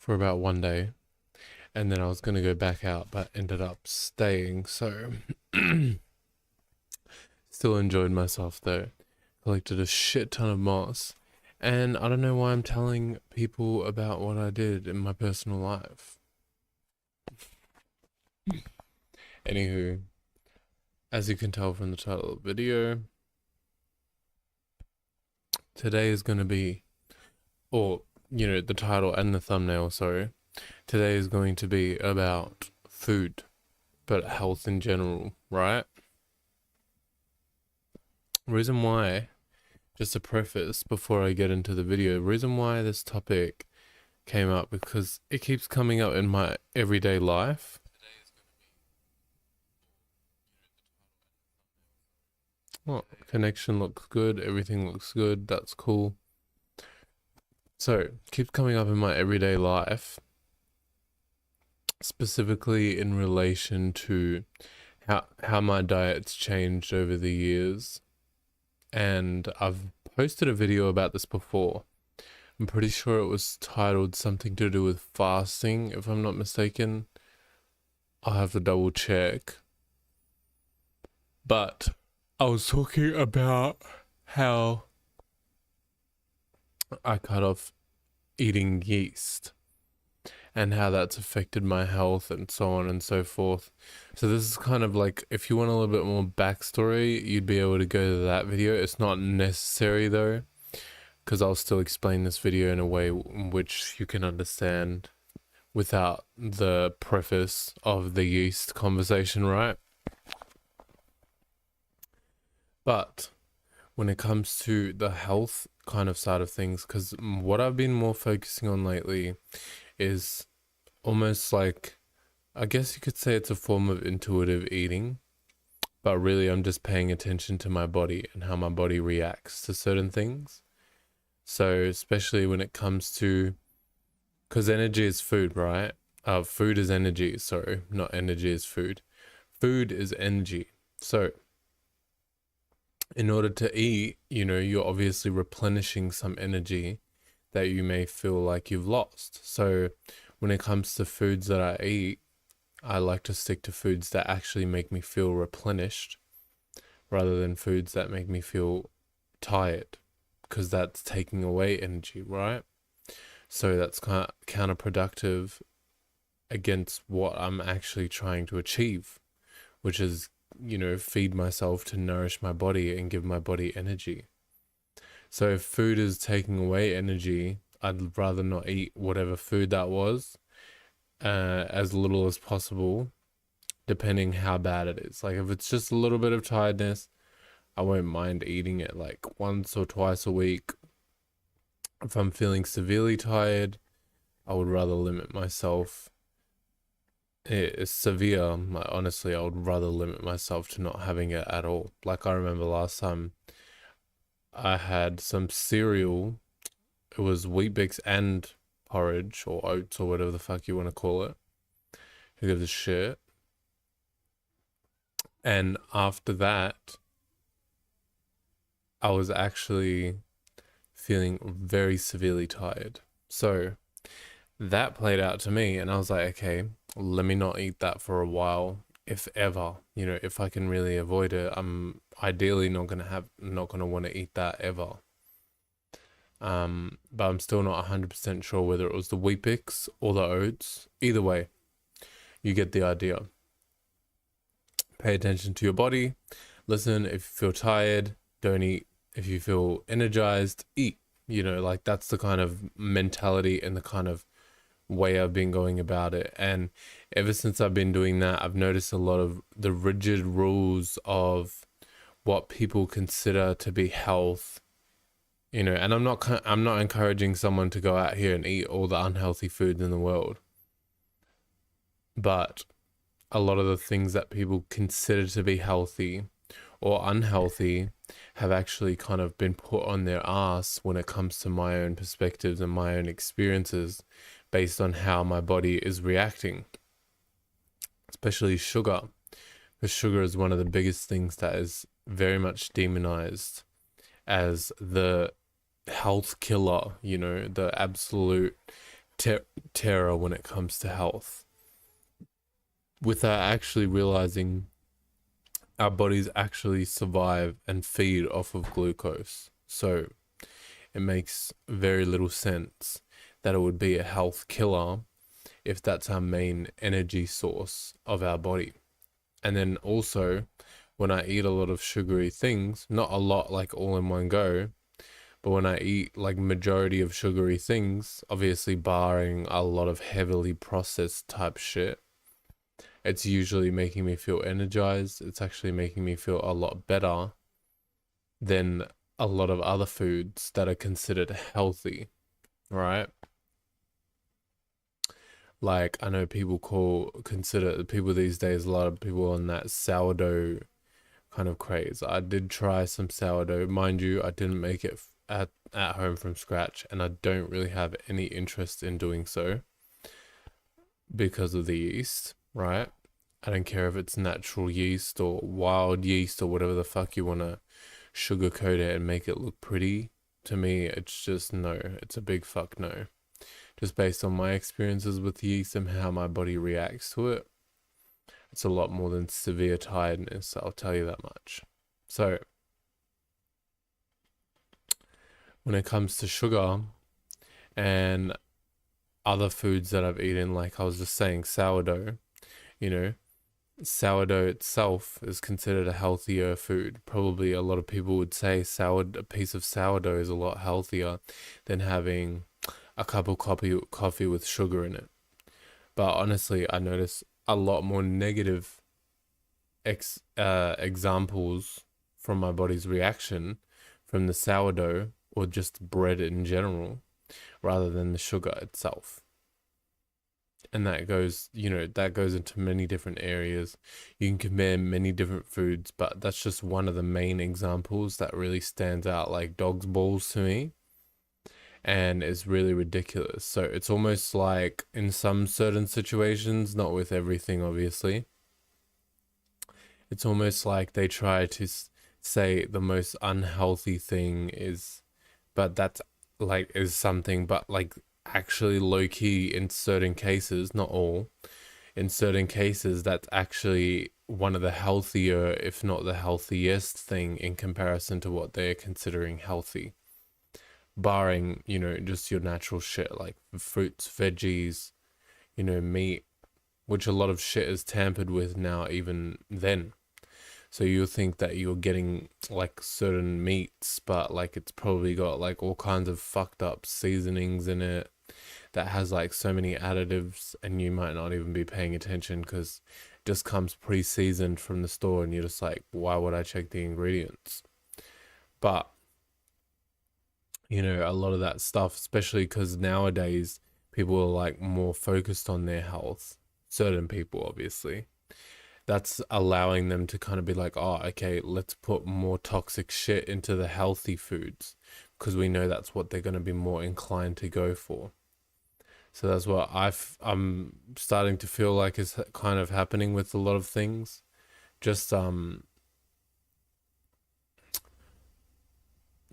for about one day, and then I was gonna go back out, but ended up staying. So still enjoyed myself though. Collected a shit ton of moss, and I don't know why I'm telling people about what I did in my personal life. Anywho, as you can tell from the title of the video, today is gonna be, or the title and the thumbnail, sorry. Today is going to be about food, but health in general, right? Reason why, just a preface before I get into the video, reason why this topic came up because it keeps coming up in my everyday life. Oh, connection looks good, everything looks good, that's cool. So, keeps coming up in my everyday life, specifically in relation to how my diet's changed over the years. And I've posted a video about this before. I'm pretty sure it was titled something to do with fasting, if I'm not mistaken. I'll have to double check. But I was talking about how I cut off eating yeast and how that's affected my health and so on and so forth. So this is kind of like, if you want a little bit more backstory, you'd be able to go to that video. It's not necessary though, because I'll still explain this video in a way in which you can understand without the preface of the yeast conversation, right? But when it comes to the health kind of side of things, because what I've been more focusing on lately is almost like, I guess you could say it's a form of intuitive eating, but really I'm just paying attention to my body and how my body reacts to certain things. So especially when it comes to, because energy is food, right? Food is energy, sorry, not energy is food. Food is energy. So in order to eat, you're obviously replenishing some energy that you may feel like you've lost. So when it comes to foods that I eat, I like to stick to foods that actually make me feel replenished rather than foods that make me feel tired, because that's taking away energy, right? So that's kind of counterproductive against what I'm actually trying to achieve, which is, feed myself to nourish my body and give my body energy. So if food is taking away energy, I'd rather not eat whatever food that was, as little as possible, depending how bad it is. Like if it's just a little bit of tiredness, I won't mind eating it like once or twice a week. If I'm feeling severely tired, I would rather limit myself. It's severe, honestly, I would rather limit myself to not having it at all. Like I remember last time I had some cereal. It was Wheat Bix and porridge or oats or whatever the fuck you want to call it. Who gives a shit? And after that, I was actually feeling very severely tired. So that played out to me, and I was like, okay, let me not eat that for a while, if ever. If I can really avoid it, I'm ideally not gonna want to eat that ever. But I'm still not 100% sure whether it was the Wheat Bix or the oats. Either way, you get the idea. Pay attention to your body. Listen, if you feel tired, don't eat. If you feel energized, eat. Like that's the kind of mentality and the kind of way I've been going about it. And ever since I've been doing that, I've noticed a lot of the rigid rules of what people consider to be health. And I'm not encouraging someone to go out here and eat all the unhealthy foods in the world. But a lot of the things that people consider to be healthy or unhealthy have actually kind of been put on their ass when it comes to my own perspectives and my own experiences based on how my body is reacting, especially sugar. Because sugar is one of the biggest things that is very much demonized as the health killer, the absolute ter- terror when it comes to health, without actually realizing our bodies actually survive and feed off of glucose. So it makes very little sense that it would be a health killer if that's our main energy source of our body. And then also, when I eat a lot of sugary things, not a lot like all in one go, but when I eat like majority of sugary things, obviously barring a lot of heavily processed type shit, it's usually making me feel energized. It's actually making me feel a lot better than a lot of other foods that are considered healthy, right? Like I know consider people these days, a lot of people on that sourdough kind of craze. I did try some sourdough. Mind you, I didn't make it at home from scratch, and I don't really have any interest in doing so because of the yeast, right? I don't care if it's natural yeast or wild yeast or whatever the fuck you want to sugarcoat it and make it look pretty. To me, it's just no. It's a big fuck no. Just based on my experiences with yeast and how my body reacts to it, it's a lot more than severe tiredness, I'll tell you that much. So, when it comes to sugar and other foods that I've eaten, like I was just saying, sourdough, you know, sourdough itself is considered a healthier food. Probably a lot of people would say a piece of sourdough is a lot healthier than having a cup of coffee with sugar in it. But honestly, I notice a lot more negative examples from my body's reaction from the sourdough or just bread in general rather than the sugar itself. And that goes into many different areas. You can compare many different foods, but that's just one of the main examples that really stands out like dog's balls to me and is really ridiculous. So it's almost like in some certain situations, not with everything, obviously, it's almost like they try to say the most unhealthy thing is, but that's like is something, but like actually low key in certain cases, not all, in certain cases, that's actually one of the healthier, if not the healthiest thing in comparison to what they're considering healthy. Barring, just your natural shit like fruits, veggies, meat, which a lot of shit is tampered with now, even then. So you'll think that you're getting like certain meats, but like it's probably got like all kinds of fucked up seasonings in it that has like so many additives, and you might not even be paying attention because it just comes pre-seasoned from the store, and you're just like, why would I check the ingredients? But a lot of that stuff, especially because nowadays people are like more focused on their health. Certain people, obviously that's allowing them to kind of be like, oh, okay, let's put more toxic shit into the healthy foods because we know that's what they're going to be more inclined to go for. So that's what I'm starting to feel like is kind of happening with a lot of things. Just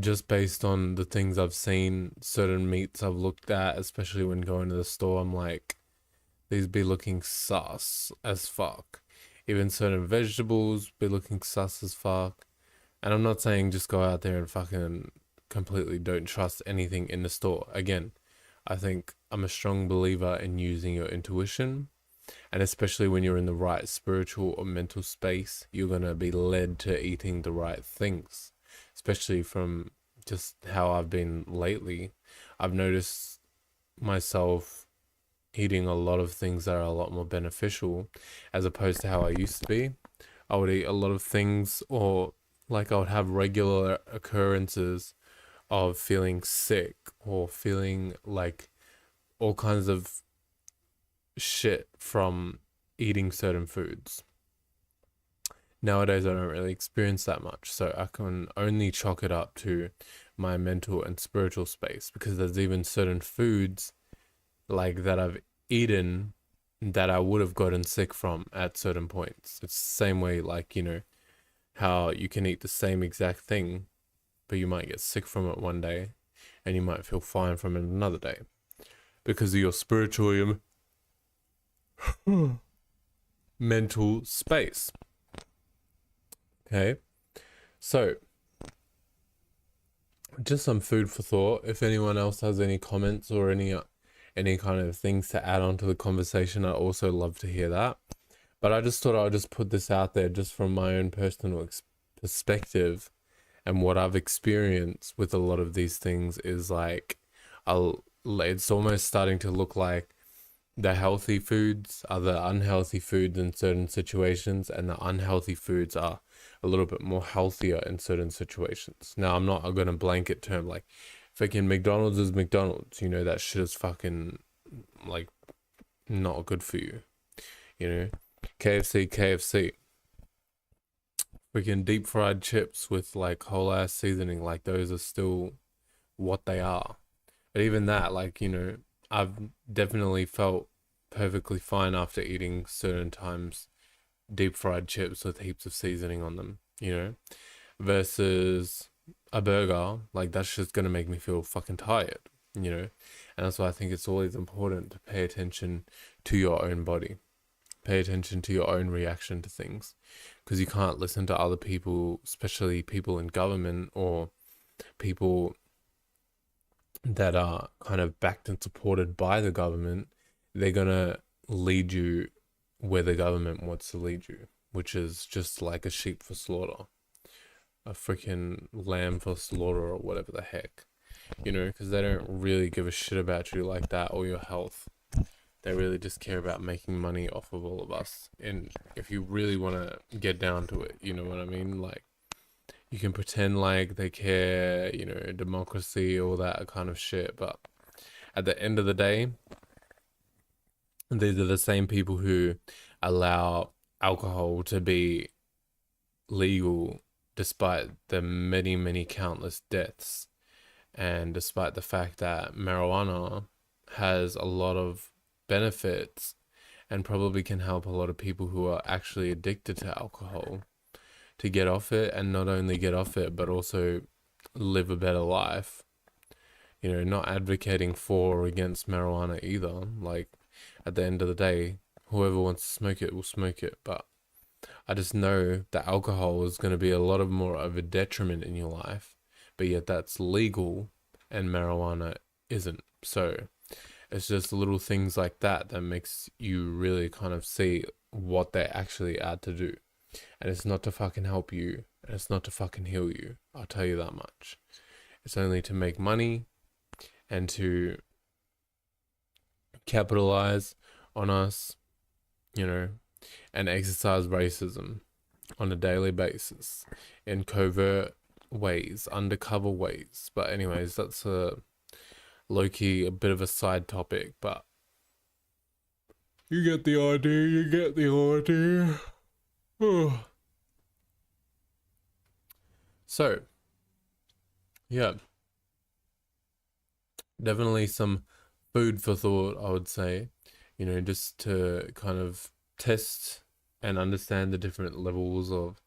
just based on the things I've seen, certain meats I've looked at, especially when going to the store, I'm like, these be looking sus as fuck. Even certain vegetables be looking sus as fuck. And I'm not saying just go out there and fucking completely don't trust anything in the store. Again, I think I'm a strong believer in using your intuition. And especially when you're in the right spiritual or mental space, you're going to be led to eating the right things. Especially from just how I've been lately. I've noticed myself eating a lot of things that are a lot more beneficial as opposed to how I used to be. I would eat a lot of things, or like I would have regular occurrences of feeling sick or feeling like all kinds of shit from eating certain foods. Nowadays, I don't really experience that much, so I can only chalk it up to my mental and spiritual space because there's even certain foods like that I've eaten that I would have gotten sick from at certain points. It's the same way, like, how you can eat the same exact thing, but you might get sick from it one day and you might feel fine from it another day. because of your spiritual and mental space. Okay, so just some food for thought. If anyone else has any comments or any kind of things to add on to the conversation, I also love to hear that. But I just thought I would just put this out there just from my own personal perspective, and what I've experienced with a lot of these things is like, it's almost starting to look like the healthy foods are the unhealthy foods in certain situations, and the unhealthy foods are a little bit more healthier in certain situations. Now, I'm not going to blanket term like freaking McDonald's is McDonald's, you know, that shit is fucking like not good for you, you know. KFC, freaking deep fried chips with like whole ass seasoning, like those are still what they are. But even that, like, you know, I've definitely felt perfectly fine after eating certain times deep fried chips with heaps of seasoning on them, you know, versus a burger, like that's just gonna make me feel fucking tired, you know. And that's why I think it's always important to pay attention to your own body, pay attention to your own reaction to things, because you can't listen to other people, especially people in government or people that are kind of backed and supported by the government. They're gonna lead you where the government wants to lead you, which is just like a sheep for slaughter, a freaking lamb for slaughter, or whatever the heck, you know, because they don't really give a shit about you like that or your health. They really just care about making money off of all of us. And if you really want to get down to it, you know what I mean? Like, you can pretend like they care, you know, democracy, all that kind of shit. But at the end of the day, these are the same people who allow alcohol to be legal despite the many, many countless deaths. And despite the fact that marijuana has a lot of benefits and probably can help a lot of people who are actually addicted to alcohol to get off it, and not only get off it, but also live a better life. You know, not advocating for or against marijuana either. Like, at the end of the day, whoever wants to smoke it will smoke it. But I just know that alcohol is going to be a lot of more of a detriment in your life, but yet that's legal and marijuana isn't. So it's just little things like that that makes you really kind of see what they actually add to do. And it's not to fucking help you, and it's not to fucking heal you. I'll tell you that much. It's only to make money and to capitalize on us, you know, and exercise racism on a daily basis in covert ways, undercover ways. But anyways, that's a low-key, a bit of a side topic, but you get the idea, you get the idea. So, yeah, definitely some food for thought, I would say, you know, just to kind of test and understand the different levels of,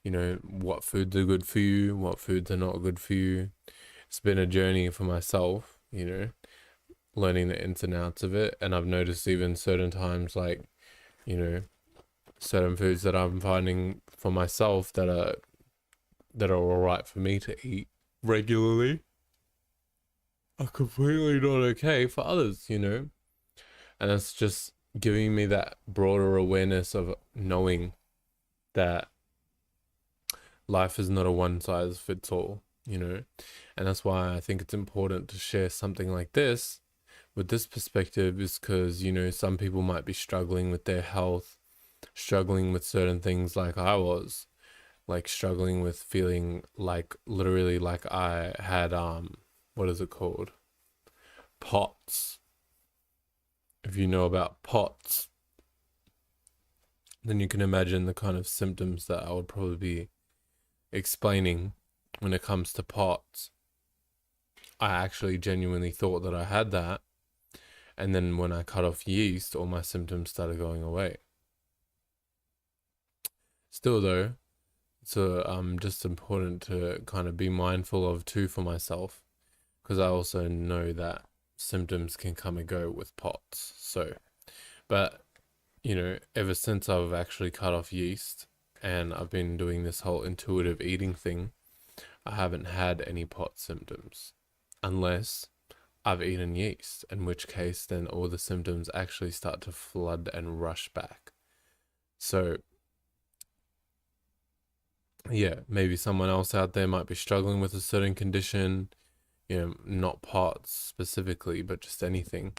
you know, what foods are good for you, what foods are not good for you. It's been a journey for myself, you know, learning the ins and outs of it. And I've noticed even certain times, like, you know, certain foods that I'm finding for myself that are all right for me to eat regularly are completely not okay for others, you know. And it's just giving me that broader awareness of knowing that life is not a one size fits all, you know. And that's why I think it's important to share something like this with this perspective, is because, you know, some people might be struggling with their health, struggling with certain things like I was, like struggling with feeling like literally like I had what is it called? POTS. If you know about POTS, then you can imagine the kind of symptoms that I would probably be explaining when it comes to POTS. I actually genuinely thought that I had that, and then when I cut off yeast, all my symptoms started going away. Still though, it's just important to kind of be mindful of too for myself, because I also know that symptoms can come and go with POTS. So, but ever since I've actually cut off yeast and I've been doing this whole intuitive eating thing, I haven't had any POTS symptoms unless I've eaten yeast, in which case then all the symptoms actually start to flood and rush back. So, yeah, maybe someone else out there might be struggling with a certain condition, not POTS specifically, but just anything.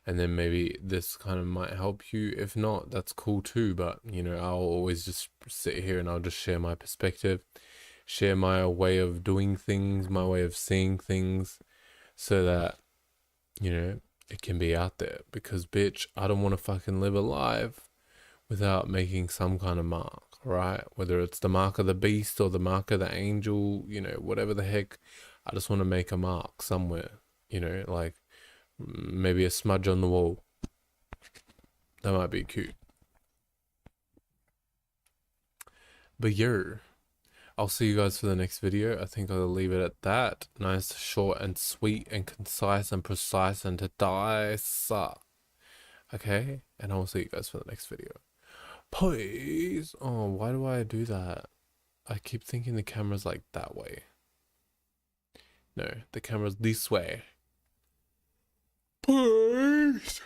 And then maybe this kind of might help you. If not, that's cool too. But, I'll always just sit here and I'll just share my perspective, share my way of doing things, my way of seeing things, so that, it can be out there. Because, bitch, I don't want to fucking live a life without making some kind of mark, right? Whether it's the mark of the beast or the mark of the angel, whatever the heck, I just want to make a mark somewhere, like maybe a smudge on the wall. That might be cute. But yeah, I'll see you guys for the next video. I think I'll leave it at that. Nice, short, and sweet, and concise, and precise, and to dice. Okay? And I'll see you guys for the next video. Please. Oh, why do I do that? I keep thinking the camera's like that way. No, the camera's this way. Please.